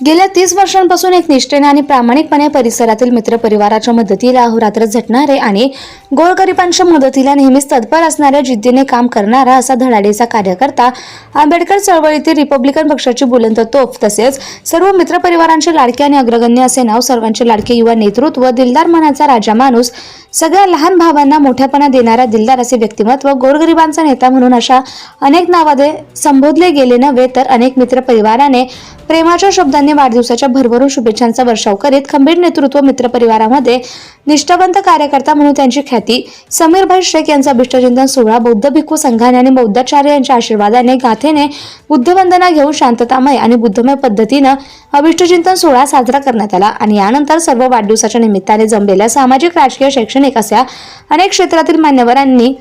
गेल्या 30 वर्षांपासून एक निष्ठेने आणि प्रामाणिकपणे परिसरातील मित्रपरिवाराच्या मदतीला अहोरात्र झटणारे आणि गोरगरिबांच्या मदतीला नेहमीच तत्पर असणाऱ्या जिद्दीने काम करणारा असा धडाडीचा कार्यकर्ता, आंबेडकर चळवळीतील रिपब्लिकन पक्षाची बुलंद तोफ, तसेच सर्व मित्रपरिवारांचे लाडके आणि अग्रगण्य असे नाव, सर्वांचे लाडके युवा नेतृत्व, दिलदार मनाचा राजा माणूस, सगळ्या लहान भावांना मोठ्यापणा देणारा दिलदार असे व्यक्तिमत्व, गोरगरिबांचा नेता म्हणून अशा अनेक नावाने संबोधले गेले नव्हे तर अनेक मित्रपरिवाराने प्रेमाच्या शब्दांनी वाढदिवसाच्या भरभरून शुभेच्छांचा वर्षाव करीत खंबीर नेतृत्व, मित्रपरिवारामध्ये निष्ठावंत कार्यकर्ता म्हणून त्यांची ख्याती, समीरभाई शेख यांचा अभिष्टचिंतन सोहळा बौद्ध भिक्खू संघाने आणि बौद्धाचार्य यांच्या आशीर्वादाने गाथेने बुद्धवंदना घेऊन शांततामय आणि बुद्धमय पद्धतीनं अभिष्टचिंतन सोहळा साजरा करण्यात आला आणि यानंतर सर्व वाढदिवसाच्या निमित्ताने जमलेल्या सामाजिक, राजकीय, शैक्षणिक अशा अनेक क्षेत्रातील मान्यवरांनी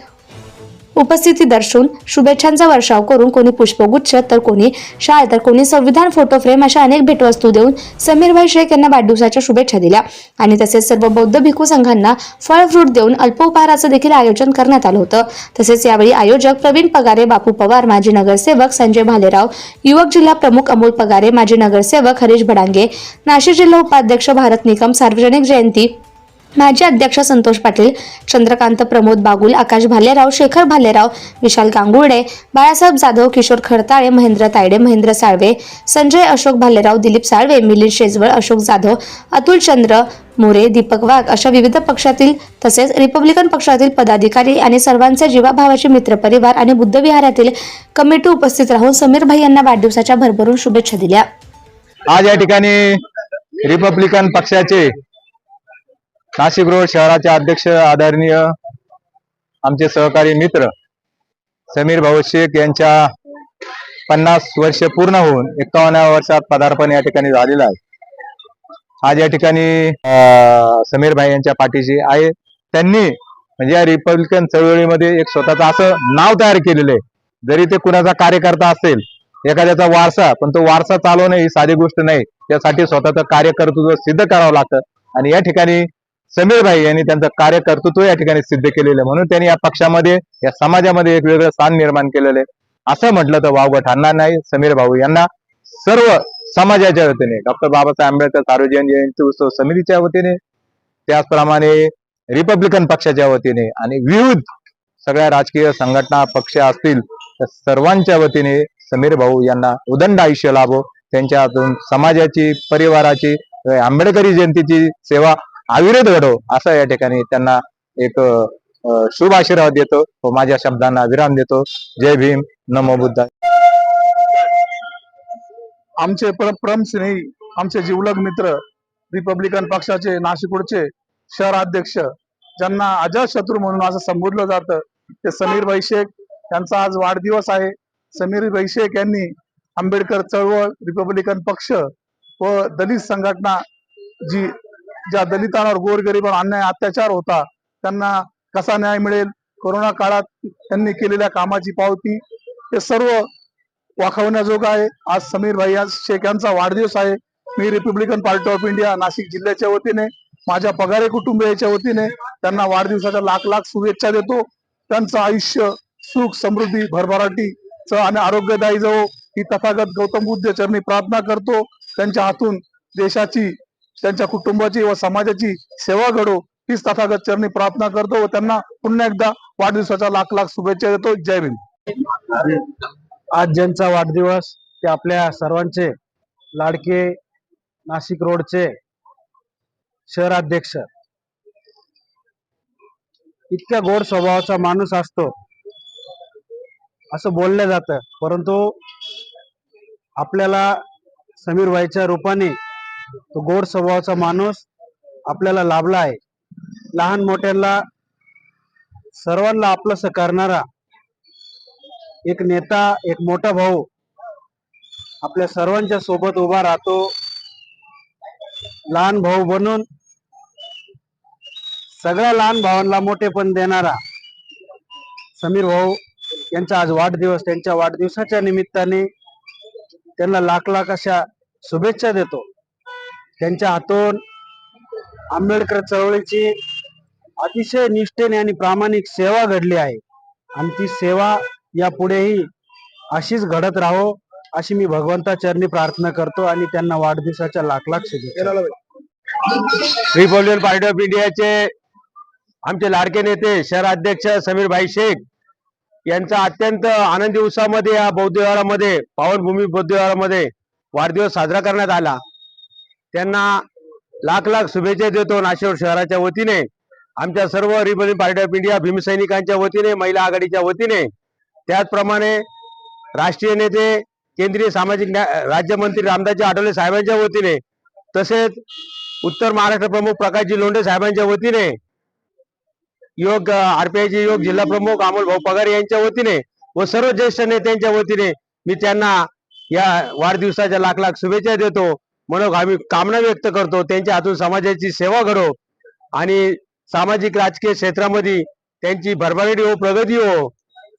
उपस्थिती दर्शवून शुभेच्छांचा वर्षाव करून, कोणी पुष्पगुच्छ तर कोणी शाल तर कोणी संविधान फोटो फ्रेम अशा अनेक भेटवस्तू देऊन समीरभाई शेख यांना वाढदिवसाच्या शुभेच्छा दिल्या आणि तसेच सर्व बौद्ध भिक्खू संघांना फळ फ्रूट देऊन अल्पोपहाराचं देखील आयोजन करण्यात आलं होतं. तसेच यावेळी आयोजक प्रवीण पगारे, बापू पवार, माजी नगरसेवक संजय भालेराव, युवक जिल्हा प्रमुख अमोल पगारे, माजी नगरसेवक हरीश भडांगे, नाशिक जिल्हा उपाध्यक्ष भारत निकम, सार्वजनिक जयंती माजी अध्यक्ष संतोष पाटील, चंद्रकांत प्रमोद बागुल, आकाश भालेराव, शेखर भालेराव, विशाल गांगुर्डे, बाळासाहेब जाधव, किशोर खडताळे, महेंद्र तायडे, महेंद्र साळवे, संजय अशोक भालेराव, दिलीप साळवे, मिलिंद शेजवळ, अशोक जाधव, अतुल चंद्र मोरे, दीपक वाघ अशा विविध पक्षातील तसेच रिपब्लिकन पक्षातील पदाधिकारी आणि सर्वांचे जीवाभावाचे मित्रपरिवार आणि बुद्धविहारातील कमिटी उपस्थित राहून समीरभाई यांना वाढदिवसाच्या भरभरून शुभेच्छा दिल्या. आज या ठिकाणी रिपब्लिकन पक्षाचे नाशिक रोड शहराचे अध्यक्ष, आदरणीय आमचे सहकारी मित्र समीर भाऊ शेख यांच्या 50 वर्ष पूर्ण होऊन 51व्या वर्षात पदार्पण या ठिकाणी झालेलं आहे. आज या ठिकाणी समीर भाई यांच्या पाठीशी आहे. त्यांनी म्हणजे या रिपब्लिकन चळवळीमध्ये एक स्वतःचं असं नाव तयार केलेलं आहे. जरी ते कुणाचा कार्यकर्ता असेल, एखाद्याचा वारसा, पण तो वारसा चालवणं ही साधी गोष्ट नाही. त्यासाठी स्वतःचं कार्यकर्तृत्व सिद्ध करावं लागतं आणि या ठिकाणी समीर भाई यांनी त्यांचं कार्यकर्तृत्व या ठिकाणी सिद्ध केलेलं आहे. म्हणून त्यांनी या पक्षामध्ये, या समाजामध्ये एक वेगळं स्थान निर्माण केलेलं आहे. असं म्हटलं तर वावगं ठरणार नाही. समीर भाऊ यांना सर्व समाजाच्या वतीने, डॉक्टर बाबासाहेब आंबेडकर सार्वजनिक जयंती उत्सव समितीच्या वतीने, त्याचप्रमाणे रिपब्लिकन पक्षाच्या वतीने आणि विविध सगळ्या राजकीय संघटना, पक्ष असतील त्या सर्वांच्या वतीने समीर भाऊ यांना उदंड आयुष्य लाभो. त्यांच्या हातून समाजाची, परिवाराची, आंबेडकरी जयंतीची सेवा अविरत घडो असं या ठिकाणी त्यांना एक शुभ आशीर्वाद देतो व माझ्या शब्दांना विराम देतो. जय भीम, नमो बुद्धाय. आमचे परम स्नेही, आमचे जिवलग मित्र, रिपब्लिकन पक्षाचे नाशिकचे शहराध्यक्ष, ज्यांना अजातशत्रू म्हणून असं संबोधलं जातं, ते समीरभाई शेख यांचा आज वाढदिवस आहे. समीरभाई शेख यांनी आंबेडकर चळवळ, रिपब्लिकन पक्ष व दलित संघटना, ज्या दलितांवर, गोरगरिबांवर अन्याय अत्याचार होता त्यांना कसा न्याय मिळेल, कोरोना काळात त्यांनी केलेल्या कामाची पावती, हे सर्व वाखवण्याजोगं आहे. आज समीरभाई शेख यांचा वाढदिवस आहे. मी Republican Party of India Nashik जिल्ह्याच्या वतीने, माझ्या पगारे कुटुंबियाच्या वतीने त्यांना वाढदिवसाच्या लाख लाख शुभेच्छा देतो. त्यांचं आयुष्य सुख, समृद्धी, भरभराटीचं आणि आरोग्यदायी जावो ही तथागत गौतम बुद्ध चरणी प्रार्थना करतो. त्यांच्या हातून देशाची, त्यांच्या कुटुंबाची व समाजाची सेवा घडो हीच तथागत चरणी प्रार्थना करतो व त्यांना पुन्हा एकदा वाढदिवसाच्या लाख लाख शुभेच्छा देतो. जय भीम. आज ज्यांचा वाढदिवस, ते आपल्या सर्वांचे लाडके नाशिक रोडचे शहराध्यक्ष, इतक्या गोड स्वभावाचा माणूस असतो असं बोललं जातं, परंतु आपल्याला समीर भाईच्या रूपाने तो गोड स्वभावाचा माणूस आपल्याला लाभला आहे. लहान मोठ्यांना सर्वांना आपलंसं करणारा एक नेता, एक मोठा भाऊ आपल्या सर्वांच्या सोबत उभा राहतो. लहान भाऊ बनून सगळ्या लहान भावांना मोठेपण देणारा समीर भाऊ यांचा आज वाढदिवस. त्यांच्या वाढदिवसाच्या निमित्ताने त्यांना लाख लाख अशा शुभेच्छा देतो. त्यांच्या हातून आंबेडकर चळवळीची अतिशय निष्ठेने आणि प्रामाणिक सेवा घडली आहे आणि ती सेवा यापुढेही अशीच घडत राहो अशी मी भगवंता चरणी प्रार्थना करतो आणि त्यांना वाढदिवसाच्या लाख लाख शुभेच्छा. रिपब्लिकन पार्टी ऑफ इंडियाचे आमचे लाडके नेते शहराध्यक्ष समीर भाई शेख यांचा अत्यंत आनंदी उत्साहामध्ये या बौद्ध विहारामध्ये पावनभूमी बौद्ध विहारामध्ये वाढदिवस साजरा करण्यात आला. त्यांना लाख लाख शुभेच्छा देतो नाशिक शहराच्या वतीने, आमच्या सर्व रिपब्लिकन पार्टी ऑफ इंडिया भीमसैनिकांच्या वतीने, महिला आघाडीच्या वतीने, त्याचप्रमाणे राष्ट्रीय नेते केंद्रीय सामाजिक न्याय राज्यमंत्री रामदासजी आठवले साहेबांच्या वतीने, तसेच उत्तर महाराष्ट्र प्रमुख प्रकाशजी लोंढे साहेबांच्या वतीने, योग आरपीआयचे योग जिल्हा प्रमुख अमोल भाऊ पगार यांच्या वतीने व सर्व ज्येष्ठ नेत्यांच्या वतीने मी त्यांना या वाढदिवसाच्या लाख लाख शुभेच्छा देतो. म्हणून आम्ही कामना व्यक्त करतो त्यांच्या हातून समाजाची सेवा घडो आणि सामाजिक राजकीय क्षेत्रामध्ये त्यांची भरभराटी हो, प्रगती हो,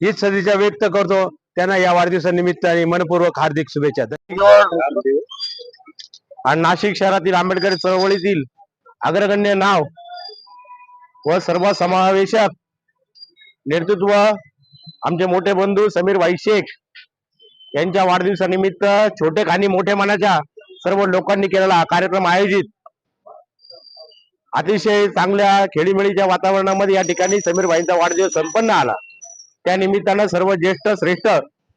हीच सदिच्छा व्यक्त करतो. त्यांना या वाढदिवसानिमित्ताने मनपूर्वक हार्दिक शुभेच्छा. आणि नाशिक शहरातील आंबेडकरी चळवळीतील अग्रगण्य नाव व सर्व समावेशक नेतृत्व आमचे मोठे बंधू समीर भाई शेख यांच्या वाढदिवसानिमित्त छोटे खानी मोठे मनाच्या सर्व लोकांनी केलेला हा कार्यक्रम आयोजित अतिशय चांगल्या खेळीमेळीच्या वातावरणामध्ये या ठिकाणी समीर भाईंचा वाढदिवस संपन्न आला. त्या निमित्तानं सर्व ज्येष्ठ श्रेष्ठ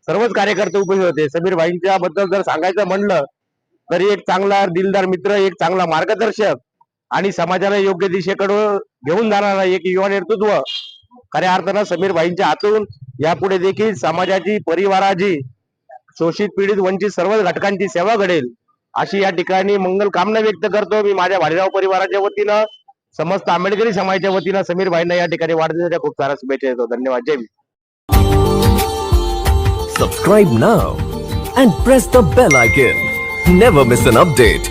सर्वच कार्यकर्ते उपस्थित होते. समीर भाईंच्या बद्दल जर सांगायचं म्हणलं तर एक चांगला दिलदार मित्र, एक चांगला मार्गदर्शक आणि समाजाला योग्य दिशेकडे घेऊन जाणारा एक युवा नेतृत्व. खऱ्या अर्थानं समीर भाईंच्या हातून यापुढे देखील समाजाची, परिवाराची, शोषित पीडित वंचित सर्व घटकांची सेवा घडेल अशी या ठिकाणी मंगल कामना व्यक्त करतो. मी माझ्या भालेराव परिवाराच्या वतीनं, समस्त आंबेडकरी समाजाच्या वतीनं समीर भाईंना या ठिकाणी वाढदिवसाच्या खूप साऱ्या शुभेच्छा देतो. धन्यवाद. जय Bhim. Subscribe now and press the bell icon. Never miss an update.